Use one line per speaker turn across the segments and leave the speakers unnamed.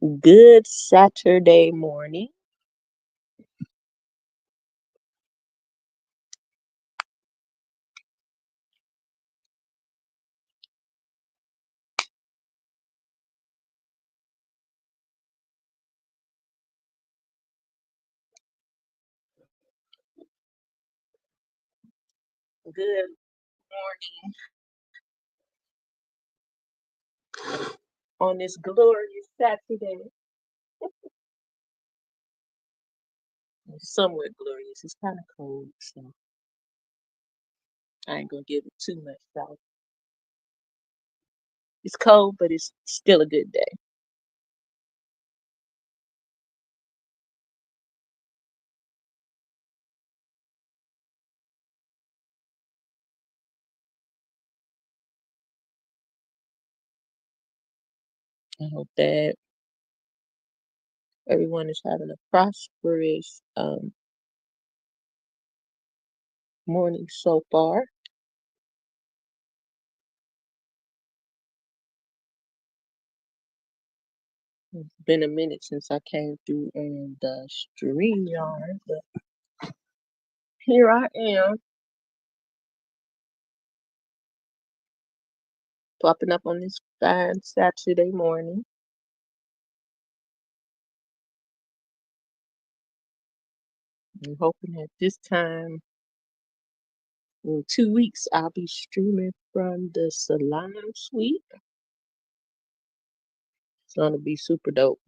Good Saturday morning. Good morning on this glorious Saturday. It's somewhat glorious. It's kind of cold, so I ain't gonna give it too much thought. It's cold, but it's still a good day. I hope that everyone is having a prosperous morning so far. It's been a minute since I came through on the StreamYard, but here I am, popping up on this fine Saturday morning. I'm hoping that this time in 2 weeks I'll be streaming from the Salon Suite. It's gonna be super dope.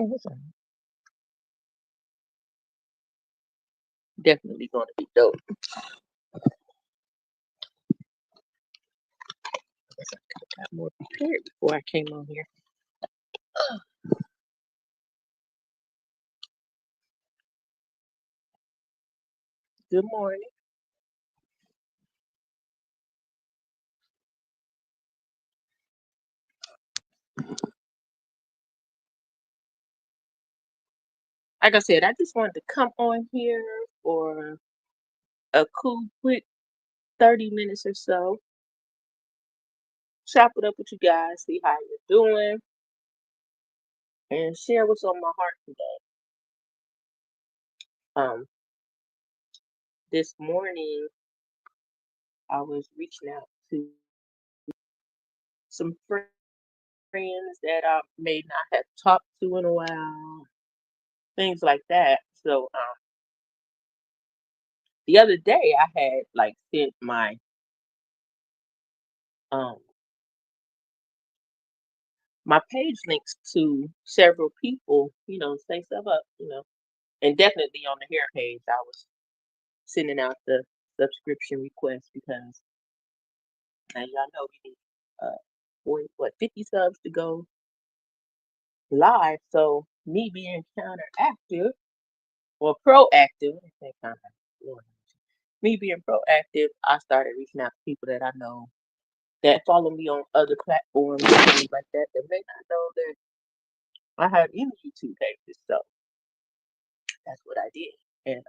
Oh, definitely gonna be dope. Guess I could have got more prepared before I came on here. Good morning. Like I said, I just wanted to come on here for a cool, quick 30 minutes or so, chop it up with you guys, see how you're doing, and share what's on my heart today. Um, this morning I was reaching out to some friends that I may not have talked to in a while, things like that. So the other day I had like sent um my page links to several people, say stuff up, and definitely on the hair page I was sending out the subscription request because and y'all know we need 50 subs to go live. So me being counteractive or proactive, let me say counteractive, Lord, me being proactive, I started reaching out to people that I know that follow me on other platforms and things like that may not know that I have any YouTube pages. So that's what I did. And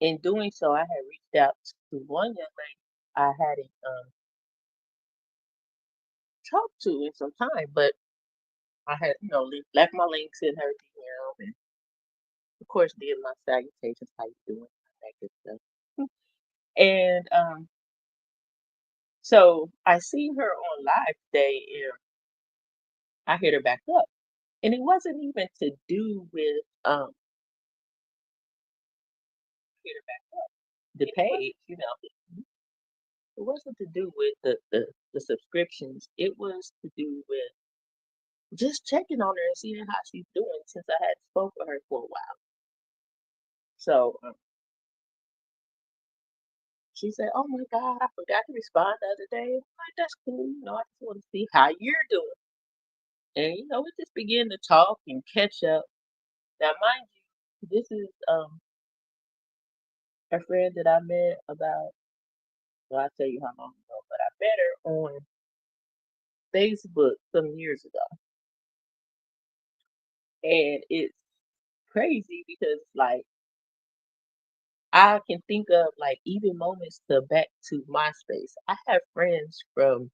in doing so, I had reached out to one young lady I hadn't talked to in some time, but I had, left my links in her DM and of course did my salutations, how you doing, that good stuff. And so I see her on live today and I hit her back up. And it wasn't even to do with hit her back up, the page, It wasn't to do with the subscriptions. It was to do with just checking on her and seeing how she's doing since I had spoke with her for a while. So she said, "Oh my God, I forgot to respond the other day." I'm like, that's cool. I just want to see how you're doing. And we just began to talk and catch up. Now, mind you, this is a friend that I met about. Well, I'll tell you how long ago, but I met her on Facebook some years ago, and it's crazy because like I can think of like even moments to back to MySpace. I have friends from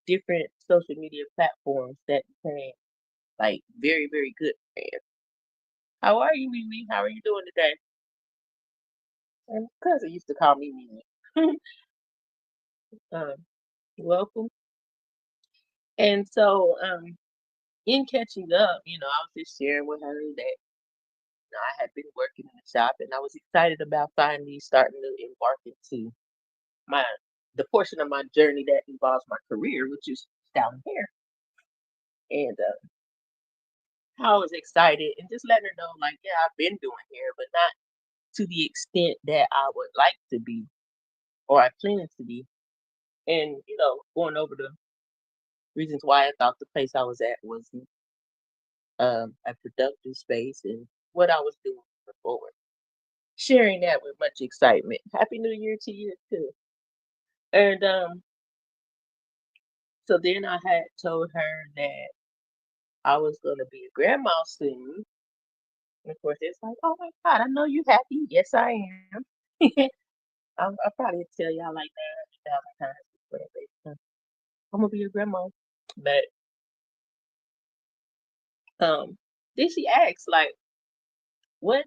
different social media platforms that became like very, very good friends. How are you, Mimi? How are you doing today? And cousin used to call me Mimi. um, welcome. And so, in catching up, I was just sharing with her that I had been working in the shop, and I was excited about finally starting to embark into my the portion of my journey that involves my career, which is styling hair. And I was excited and just letting her know, like, yeah, I've been doing hair, but not to the extent that I would like to be or I plan to be. And going over the reasons why I thought the place I was at was a productive space and what I was doing moving forward. Sharing that with much excitement. Happy New Year to you too. And so then I had told her that I was gonna be a grandma soon. And of course it's like, oh my God, I know you happy. Yes, I am. I'll probably tell y'all like that 1,000 times before that. I'm gonna be a grandma. But then she asked like, what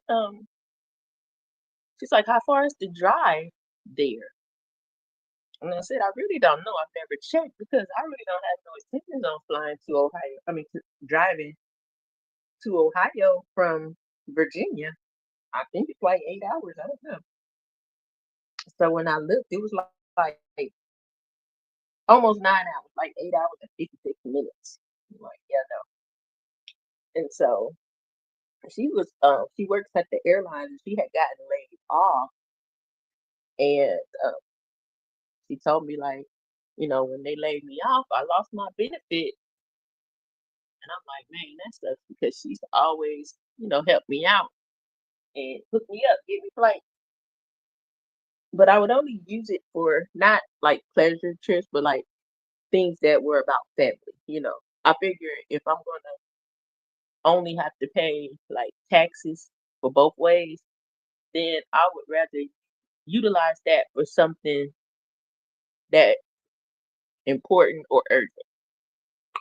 she's like, how far is the drive there? And I said, I really don't know. I've never checked because I really don't have no intentions on flying to Ohio. I mean, driving to Ohio from Virginia. I think it's like 8 hours. I don't know. So when I looked, it was like almost 9 hours, like 8 hours and 56 minutes. I'm like, yeah, no. And so she works at the airline and she had gotten laid off, and she told me like, when they laid me off, I lost my benefit. And I'm like, man, that sucks because she's always, helped me out and hook me up, give me flights. But I would only use it for not like pleasure trips, but like things that were about family. I figure if I'm gonna only have to pay like taxes for both ways, then I would rather utilize that for something that important or urgent,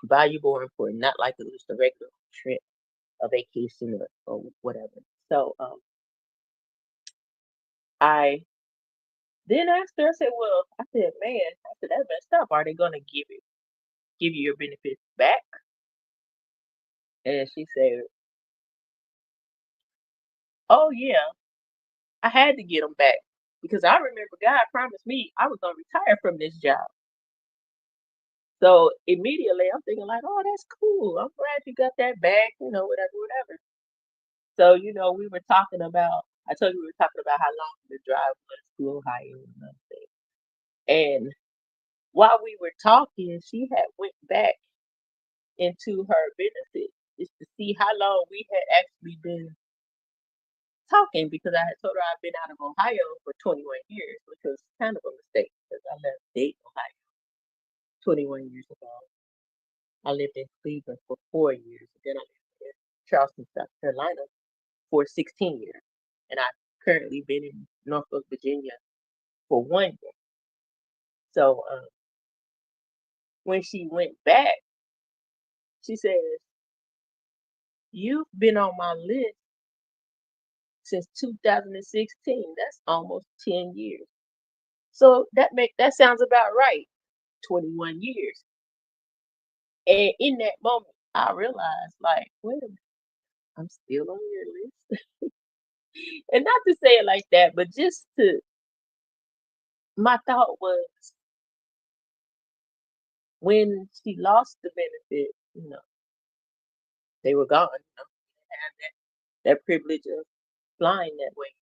valuable or important, not like just a regular trip, a vacation or whatever. So I then asked her, I said, well, I said, man, I said, that's messed up. Are they gonna give you your benefits back? And she said, oh yeah, I had to get them back because I remember God promised me I was gonna retire from this job. So immediately I'm thinking like, oh, that's cool. I'm glad you got that back, whatever, whatever. So, we were talking about I told you we were talking about how long the drive was to Ohio and everything. And while we were talking, she had went back into her benefits just to see how long we had actually been talking because I had told her I've been out of Ohio for 21 years, which was kind of a mistake because I left Dayton, Ohio 21 years ago. I lived in Cleveland for 4 years, and then I lived in Charleston, South Carolina for 16 years. And I've currently been in Norfolk, Virginia for 1 year. So when she went back, she says, you've been on my list since 2016. That's almost 10 years. So that sounds about right. 21 years. And in that moment, I realized, like, wait a minute, I'm still on your list. And not to say it like that, but just to, my thought was when she lost the benefit, they were gone. Had that privilege of flying that way.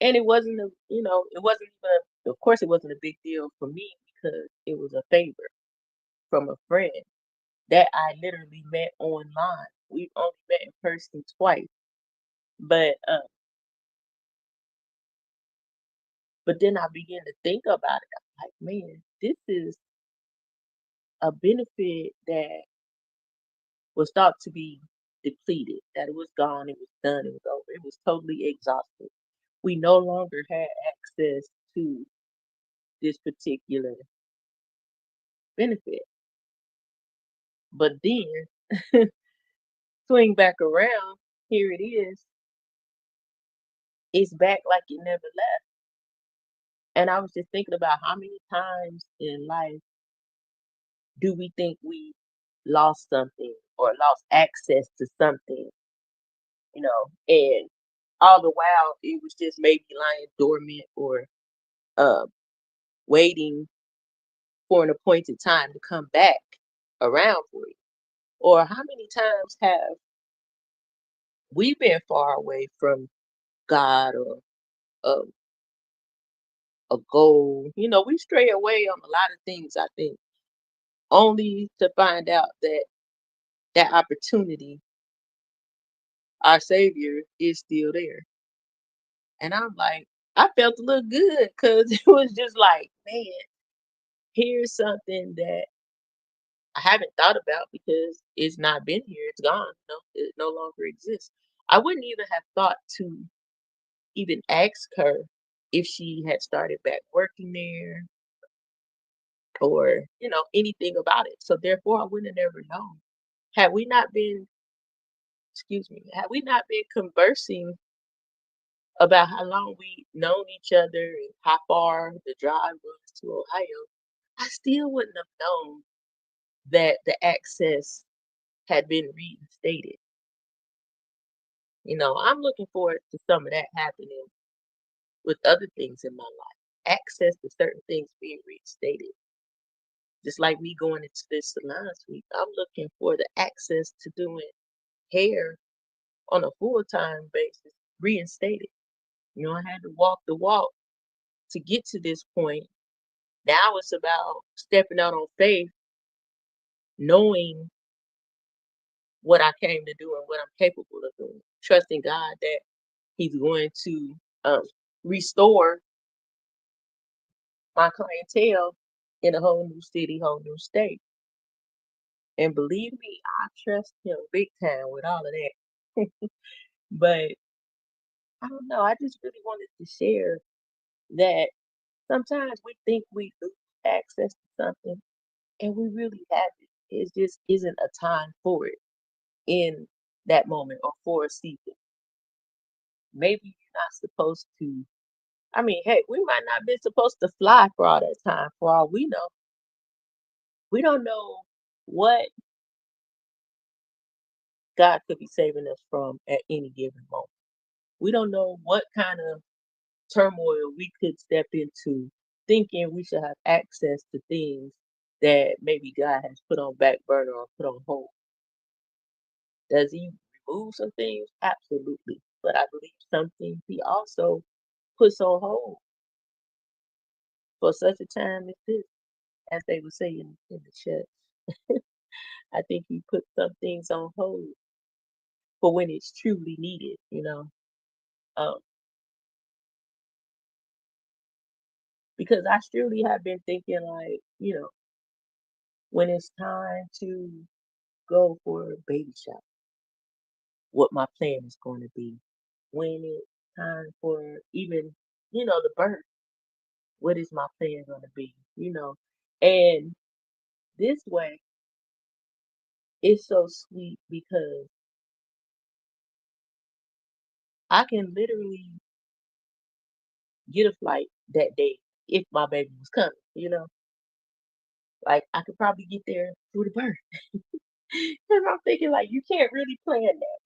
And it wasn't even, of course, it wasn't a big deal for me because it was a favor from a friend that I literally met online. We've only met in person twice. But but then I began to think about it. I'm like, man, this is a benefit that was thought to be depleted, that it was gone, it was done, it was over, it was totally exhausted. We no longer had access to this particular benefit. But then swing back around, here it is, it's back like it never left. And I was just thinking about how many times in life do we think we lost something or lost access to something, and all the while it was just maybe lying dormant or uh, waiting for an appointed time to come back around for you. Or how many times have we been far away from God or um, a goal? We stray away on a lot of things, I think, only to find out that that opportunity, our Savior, is still there. And I'm like, I felt a little good because it was just like, man, here's something that I haven't thought about because it's not been here. It's gone. No, it no longer exists. I wouldn't even have thought to even ask her if she had started back working there or, anything about it. So therefore I wouldn't have never known. Had we not been, excuse me, had we not been conversing about how long we known each other and how far the drive was to Ohio, I still wouldn't have known that the access had been reinstated. I'm looking forward to some of that happening with other things in my life. Access to certain things being reinstated. Just like me going into this salon suite, I'm looking for the access to doing hair on a full-time basis reinstated. I had to walk the walk to get to this point. Now it's about stepping out on faith, knowing what I came to do and what I'm capable of doing. Trusting God that He's going to restore my clientele in a whole new city, whole new state. And believe me, I trust Him big time with all of that. But I don't know. I just really wanted to share that sometimes we think we lose access to something and we really haven't. It just isn't a time for it in that moment or for a season. Maybe you're not supposed to. I mean, hey, we might not be supposed to fly for all that time. For all we know, we don't know what God could be saving us from at any given moment. We don't know what kind of turmoil we could step into thinking we should have access to things that maybe God has put on back burner or put on hold. Does He remove some things? Absolutely. But I believe some things He also puts on hold for such a time as this, as they would say in the church. I think He put some things on hold for when it's truly needed. Um, because I truly have been thinking like, when it's time to go for a baby shower, what my plan is going to be. When it's time for even, the birth, what is my plan going to be? And this way, it's so sweet because I can literally get a flight that day if my baby was coming. Like I could probably get there through the birth. And I'm thinking like you can't really plan that.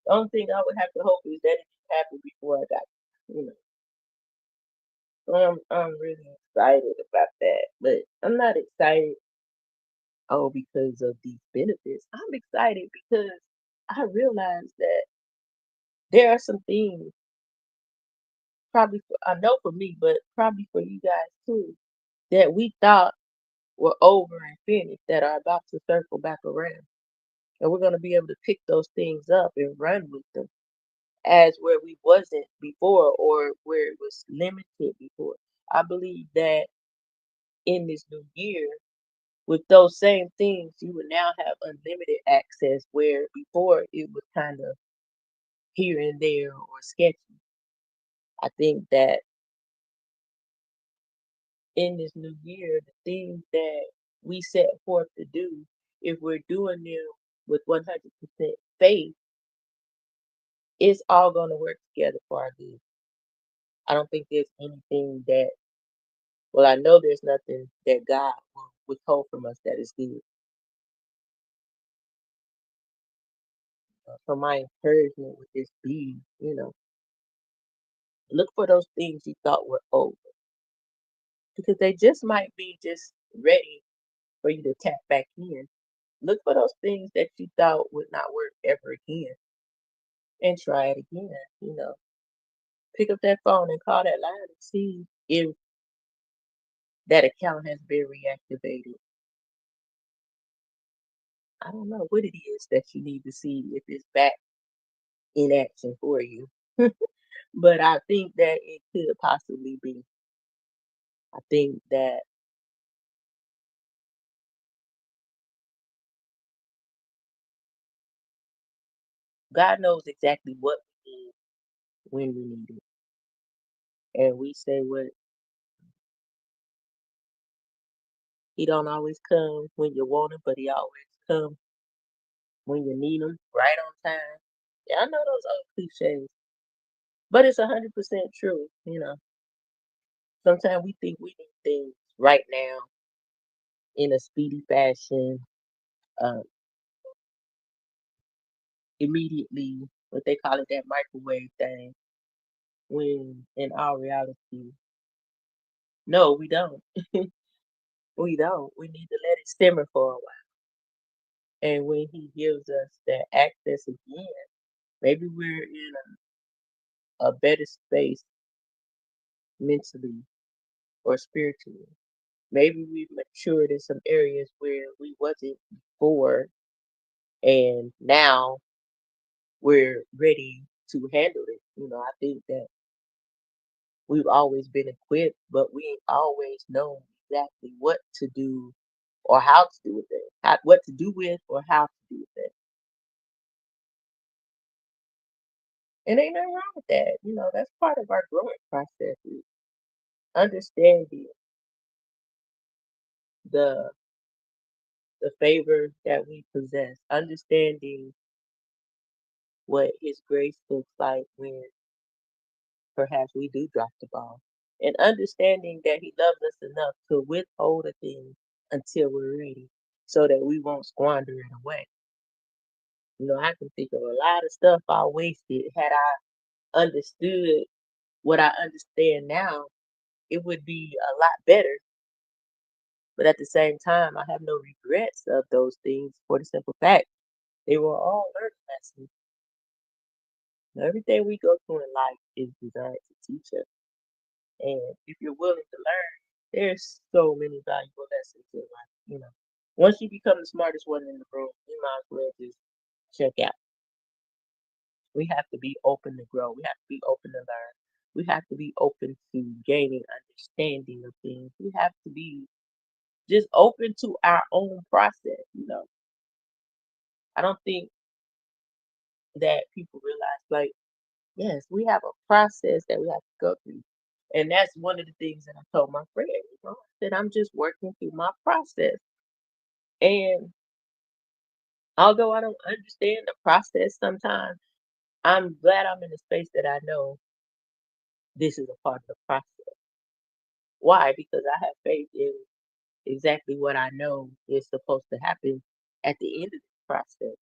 The only thing I would have to hope is that it happened before I got, you know. So I'm really excited about that, but I'm not excited because of these benefits. I'm excited because I realize that there are some things probably I know for me, but probably for you guys too, that we thought were over and finished that are about to circle back around. And we're gonna be able to pick those things up and run with them as where we wasn't before or where it was limited before. I believe that in this new year, with those same things, you will now have unlimited access where before it was kind of here and there or sketchy. I think that in this new year, the things that we set forth to do, if we're doing them with 100% faith, it's all going to work together for our good. I don't think there's anything that, well, I know there's nothing that God will withhold from us that is good. So my encouragement would just be, look for those things you thought were over because they just might be just ready for you to tap back in. Look for those things that you thought would not work ever again and try it again. Pick up that phone and call that line and see if that account has been reactivated. I don't know what it is that you need to see if it's back in action for you. But I think that it could possibly be. I think that God knows exactly what we need when we need it. And we say what he don't always come when you want him, but he always come when you need him, right on time. Yeah, I know those old cliches, but it's 100% true. Sometimes we think we need things right now in a speedy fashion, uh, immediately, what they call it, that microwave thing, when in our reality, no, we don't. We don't. We need to let it simmer for a while. And when he gives us that access again, maybe we're in a better space mentally or spiritually. Maybe we've matured in some areas where we wasn't before, and now we're ready to handle it. I think that we've always been equipped, but we ain't always known exactly what to do or how to do with it. What to do with or how to do with it. And ain't nothing wrong with that. That's part of our growing process is understanding the the favor that we possess, understanding what his grace looks like when perhaps we do drop the ball. And understanding that he loves us enough to withhold a thing until we're ready so that we won't squander it away. I can think of a lot of stuff I wasted. Had I understood what I understand now, it would be a lot better. But at the same time, I have no regrets of those things for the simple fact they were all learning lessons. Everything we go through in life is designed to teach us. And if you're willing to learn, there's so many valuable lessons in life. Once you become the smartest one in the room, you might as well just check out. We have to be open to grow. We have to be open to learn. We have to be open to gaining understanding of things. We have to be just open to our own process. I don't think that people realize, like, yes, we have a process that we have to go through. And that's one of the things that I told my friend, that I'm just working through my process. And although I don't understand the process sometimes, I'm glad I'm in a space that I know this is a part of the process. Why? Because I have faith in exactly what I know is supposed to happen at the end of the process.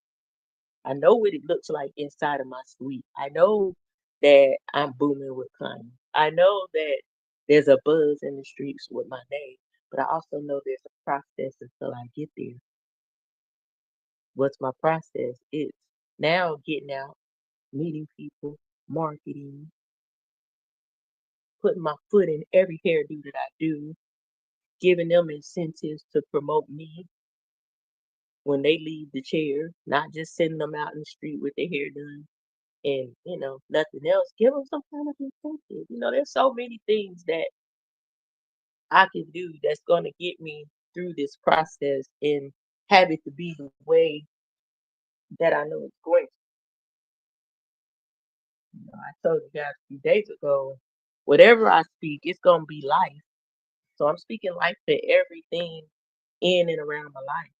I know what it looks like inside of my suite. I know that I'm booming with clients. I know that there's a buzz in the streets with my name, but I also know there's a process until I get there. What's my process? It's now getting out, meeting people, marketing, putting my foot in every hairdo that I do, giving them incentives to promote me when they leave the chair, not just sending them out in the street with their hair done and nothing else. Give them some kind of incentive. There's so many things that I can do that's going to get me through this process and have it to be the way that I know it's going to. I told you guys a few days ago, whatever I speak, it's going to be life. So I'm speaking life to everything in and around my life.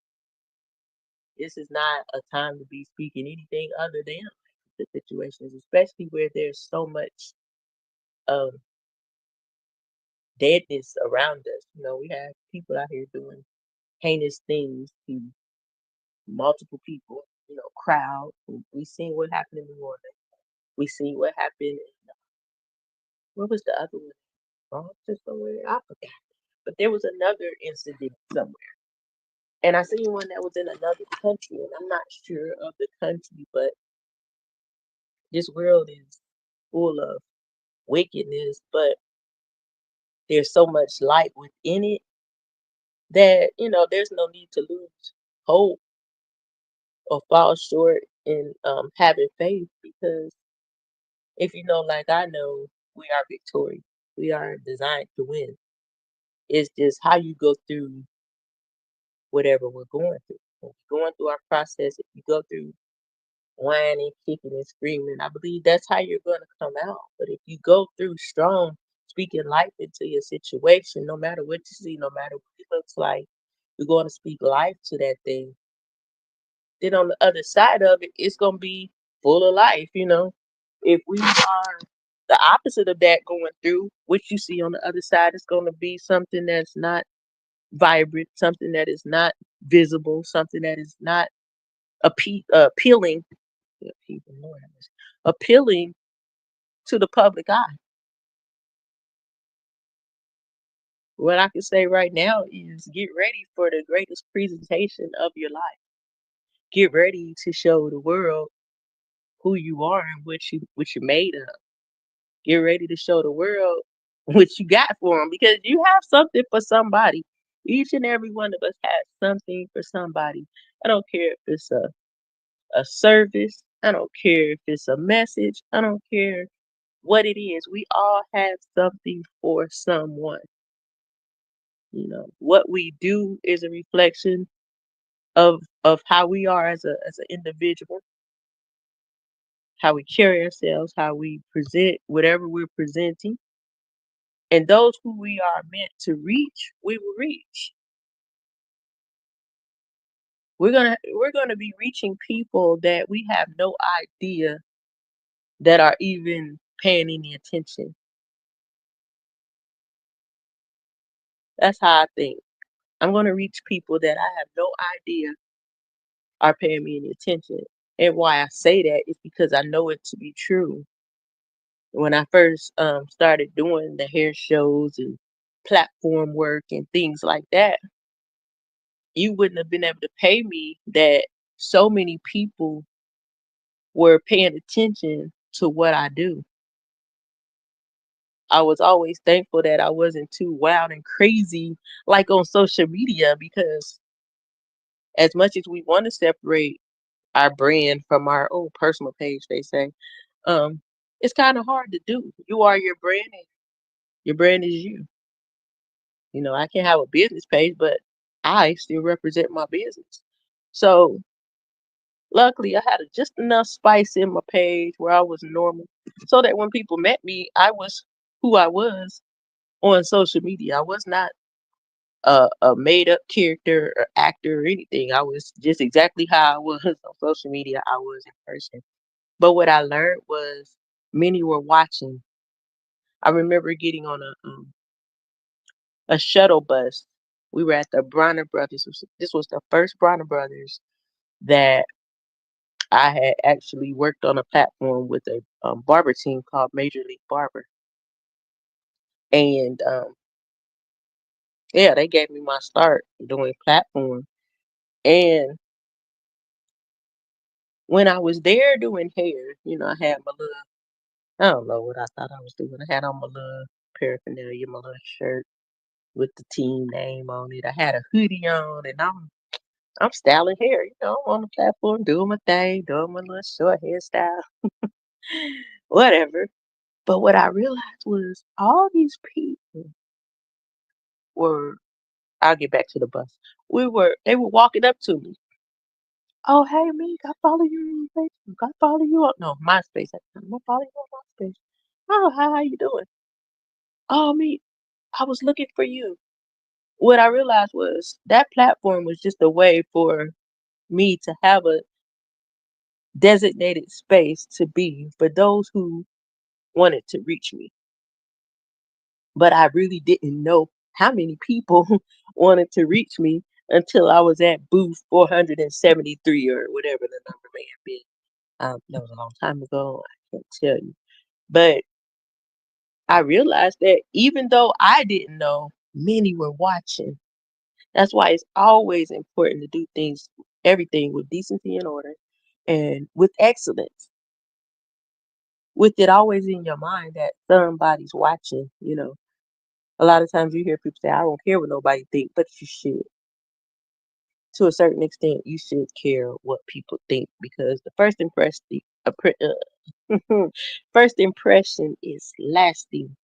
This is not a time to be speaking anything other than the situations, especially where there's so much um, deadness around us. We have people out here doing heinous things to multiple people, crowd. We seen what happened in New Orleans. We seen what happened in, what was the other one? Boston somewhere? I forgot. But there was another incident somewhere. And I seen one that was in another country, and I'm not sure of the country, but this world is full of wickedness, but there's so much light within it that, there's no need to lose hope or fall short in having faith because if you know, like I know, we are victorious. We are designed to win. It's just how you go through whatever we're going through. When we're going through our process, if you go through whining, kicking, and screaming, I believe that's how you're going to come out. But if you go through strong, speaking life into your situation, no matter what you see, no matter what it looks like, you're going to speak life to that thing. Then on the other side of it, it's going to be full of life. If we are the opposite of that going through, what you see on the other side is going to be something that's not vibrant, something that is not visible, something that is not appealing, Lord have mercy, appealing to the public eye. What I can say right now is get ready for the greatest presentation of your life. Get ready to show the world who you are and what you're made of. Get ready to show the world what you got for them because you have something for somebody. Each and every one of us has something for somebody. I don't care if it's a service. I don't care if it's a message. I don't care what it is. We all have something for someone. What we do is a reflection of how we are as an individual, how we carry ourselves, how we present whatever we're presenting. And those who we are meant to reach, we will reach. We're gonna be reaching people that we have no idea that are even paying any attention. That's how I think. I'm gonna reach people that I have no idea are paying me any attention. And why I say that is because I know it to be true. When I first started doing the hair shows and platform work and things like that, you wouldn't have been able to pay me that so many people were paying attention to what I do. I was always thankful that I wasn't too wild and crazy like on social media because as much as we want to separate our brand from our own personal page, they say, um, it's kind of hard to do. You are your brand and your brand is you. I can have a business page, but I still represent my business. So luckily, I had just enough spice in my page where I was normal, so that when people met me, I was who I was on social media. I was not a made up character or actor or anything. I was just exactly how I was on social media. I was in person. But what I learned was many were watching. I remember getting on a shuttle bus. We were at the Bronner Brothers. This was the first Bronner Brothers that I had actually worked on a platform with a barber team called Major League Barber. And yeah, they gave me my start doing platform. And when I was there doing hair, I had my little, I don't know what I thought I was doing. I had on my little paraphernalia, my little shirt with the team name on it. I had a hoodie on, and I'm styling hair, on the platform, doing my thing, doing my little short hairstyle, whatever. But what I realized was all these people were, I'll get back to the bus. They were walking up to me. Oh, hey, Meek, I follow you on Facebook. I follow you on, no, MySpace at the time. I follow you on MySpace. Oh, how you doing? Oh, Meek, I was looking for you. what I realized was that platform was just a way for me to have a designated space to be for those who wanted to reach me. But I really didn't know how many people wanted to reach me until I was at booth 473 or whatever the number may have been. That was a long time ago. I can't tell you. But I realized that even though I didn't know, many were watching. That's why it's always important to do things, everything with decency and order and with excellence, with it always in your mind that somebody's watching. A lot of times you hear people say, I don't care what nobody think, but you should. To a certain extent, you should care what people think because the first impression is lasting.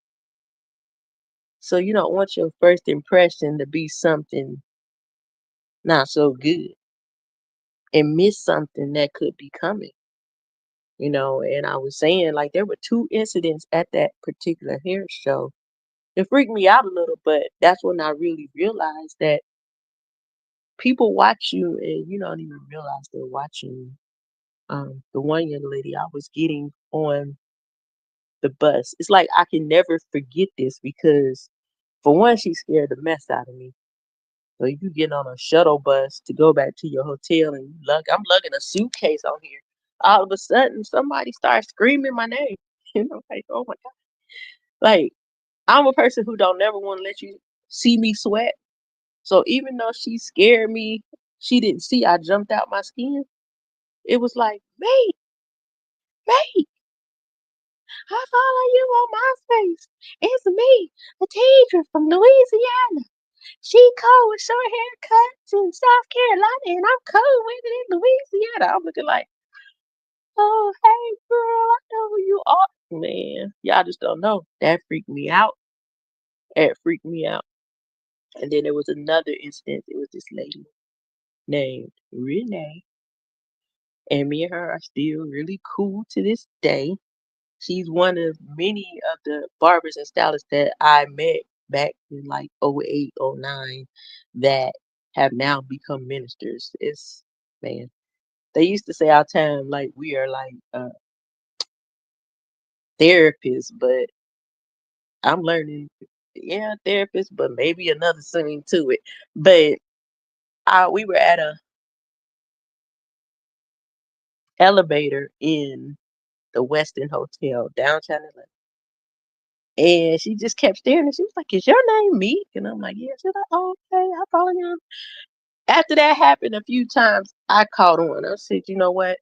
So you don't want your first impression to be something not so good and miss something that could be coming. And I was saying like there were two incidents at that particular hair show. It freaked me out a little, but that's when I really realized that people watch you and you don't even realize they're watching you. The one young lady I was getting on the bus. It's like I can never forget this because for one, she scared the mess out of me. So you get on a shuttle bus to go back to your hotel and I'm lugging a suitcase on here. All of a sudden somebody starts screaming my name. Like, oh my God. Like I'm a person who don't never want to let you see me sweat. So even though she scared me, she didn't see I jumped out my skin. It was like, mate, mate, I follow you on MySpace. It's me, a teacher from Louisiana. She cold with short haircuts in South Carolina, and I'm cold with it in Louisiana. I'm looking like, oh, hey, girl, I know who you are. Man, y'all just don't know. That freaked me out. That freaked me out. And then there was another instance. It was this lady named Renee, and me and her are still really cool to this day. She's one of many of the barbers and stylists that I met back in like '08, '09 that have now become ministers. It's man, they used to say our time like we are like therapists, but I'm learning, yeah, therapist, but maybe another thing to it. But we were at a elevator in the Westin Hotel downtown Atlanta. And she just kept staring and she was like, is your name Meek? And I'm like, yeah. She's like, oh, okay, I follow you. After that happened a few times, I caught on. I said, you know what?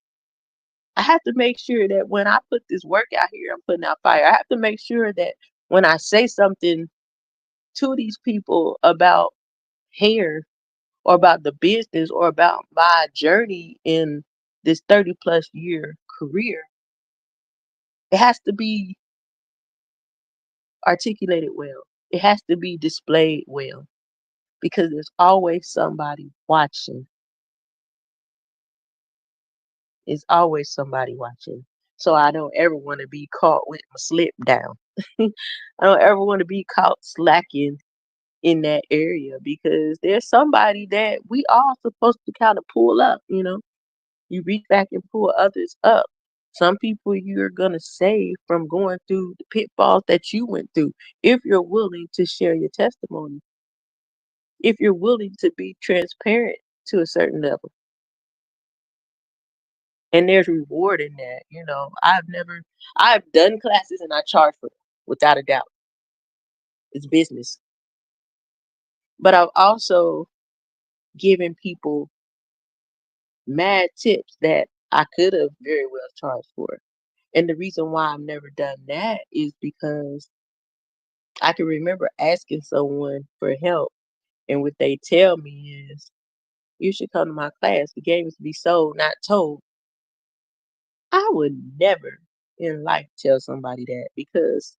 I have to make sure that when I put this work out here, I'm putting out fire. I have to make sure that when I say something to these people about hair or about the business or about my journey in this 30 plus year career, it has to be articulated well. It has to be displayed well because there's always somebody watching. It's always somebody watching. So I don't ever want to be caught with my slip down. I don't ever want to be caught slacking in that area because there's somebody that we all supposed to kind of pull up. You reach back and pull others up. Some people you're gonna save from going through the pitfalls that you went through if you're willing to share your testimony, if you're willing to be transparent to a certain level. And there's reward in that. I've done classes and I charge for them without a doubt. It's business. But I've also given people mad tips that I could have very well charged for. And the reason why I've never done that is because I can remember asking someone for help, and what they tell me is, you should come to my class. The game is to be sold, not told. I would never in life tell somebody that because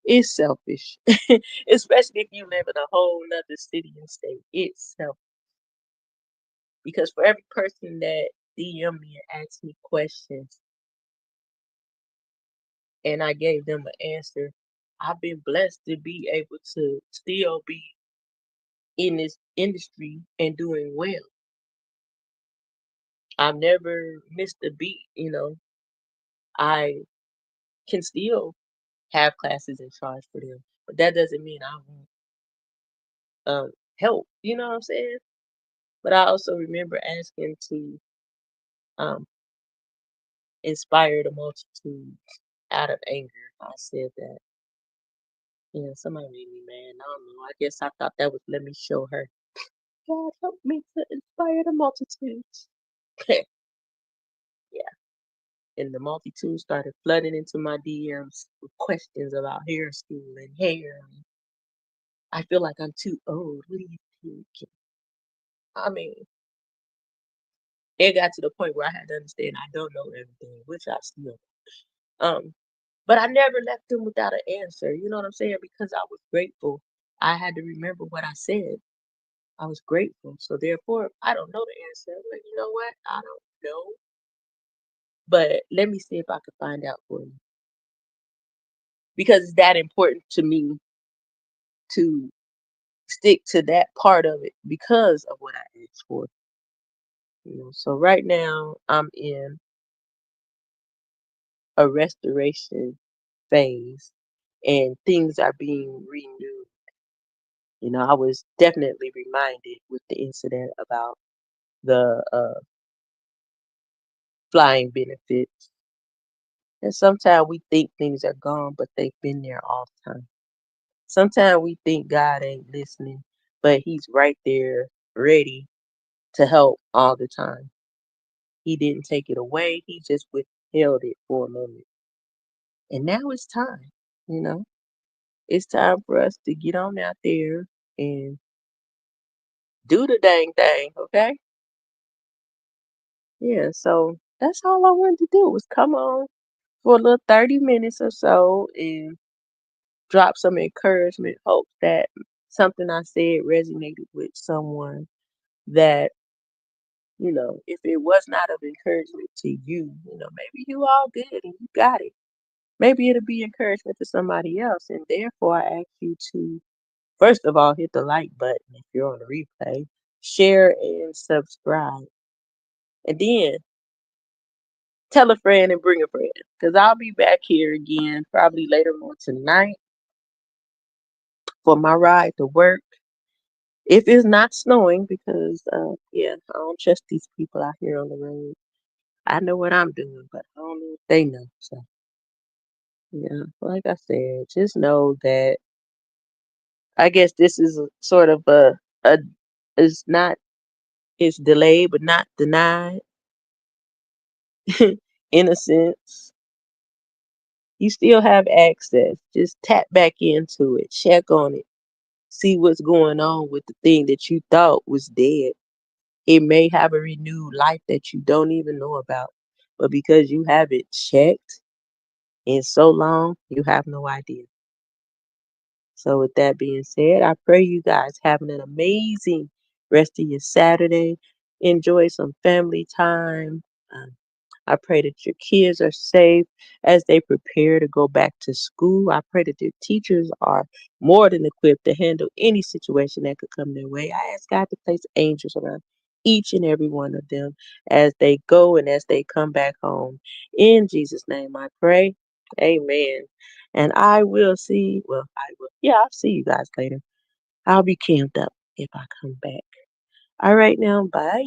it's selfish. Especially if you live in a whole nother city and state. It's selfish. Because for every person that DM me and asked me questions and I gave them an answer, I've been blessed to be able to still be in this industry and doing well. I've never missed a beat, you know. I can still have classes and charge for them, but that doesn't mean I won't help. You know what I'm saying? But I also remember asking to um, inspire the multitude out of anger. I said that. Yeah, somebody made me mad. I don't know. I guess I thought that was let me show her. God help me to inspire the multitudes. Yeah. And the multitude started flooding into my DMs with questions about hair school and hair. And I feel like I'm too old. What do you think? I mean, it got to the point where I had to understand I don't know everything, which I still um but I never left them without an answer. You know what I'm saying? Because I was grateful. I had to remember what I said. I was grateful. So therefore, I don't know the answer. But you know what? I don't know. But let me see if I can find out for you. Because it's that important to me to stick to that part of it because of what I asked for. You know, so right now I'm in a restoration phase and things are being renewed. You know, I was definitely reminded with the incident about the flying benefits. And sometimes we think things are gone, but they've been there all the time. Sometimes we think God ain't listening, but He's right there ready to help all the time. He didn't take it away, He just withheld it for a moment. And now it's time, you know, it's time for us to get on out there and do the dang thing, okay? Yeah, so that's all I wanted to do was come on for a little 30 minutes or so and drop some encouragement, hope that something I said resonated with someone that, you know, if it was not of encouragement to you, you know, maybe you all good and you got it. Maybe it'll be encouragement to somebody else. And therefore, I ask you to, first of all, hit the like button if you're on the replay, share and subscribe. And then tell a friend and bring a friend because I'll be back here again probably later on tonight for my ride to work. If it's not snowing, because yeah, I don't trust these people out here on the road. I know what I'm doing, but I don't know if they know. So yeah, like I said, just know that I guess this is a sort of a it's not it's delayed but not denied in a sense. You still have access. Just tap back into it, check on it, see what's going on with the thing that you thought was dead. It may have a renewed life that you don't even know about. But because you haven't checked in so long, you have no idea. So with that being said, I pray you guys having an amazing rest of your Saturday. Enjoy some family time. Um, I pray that your kids are safe as they prepare to go back to school. I pray that their teachers are more than equipped to handle any situation that could come their way. I ask God to place angels around each and every one of them as they go and as they come back home. In Jesus' name I pray. Amen. And I will see, well, I will, yeah, I'll see you guys later. I'll be camped up if I come back. All right now, bye.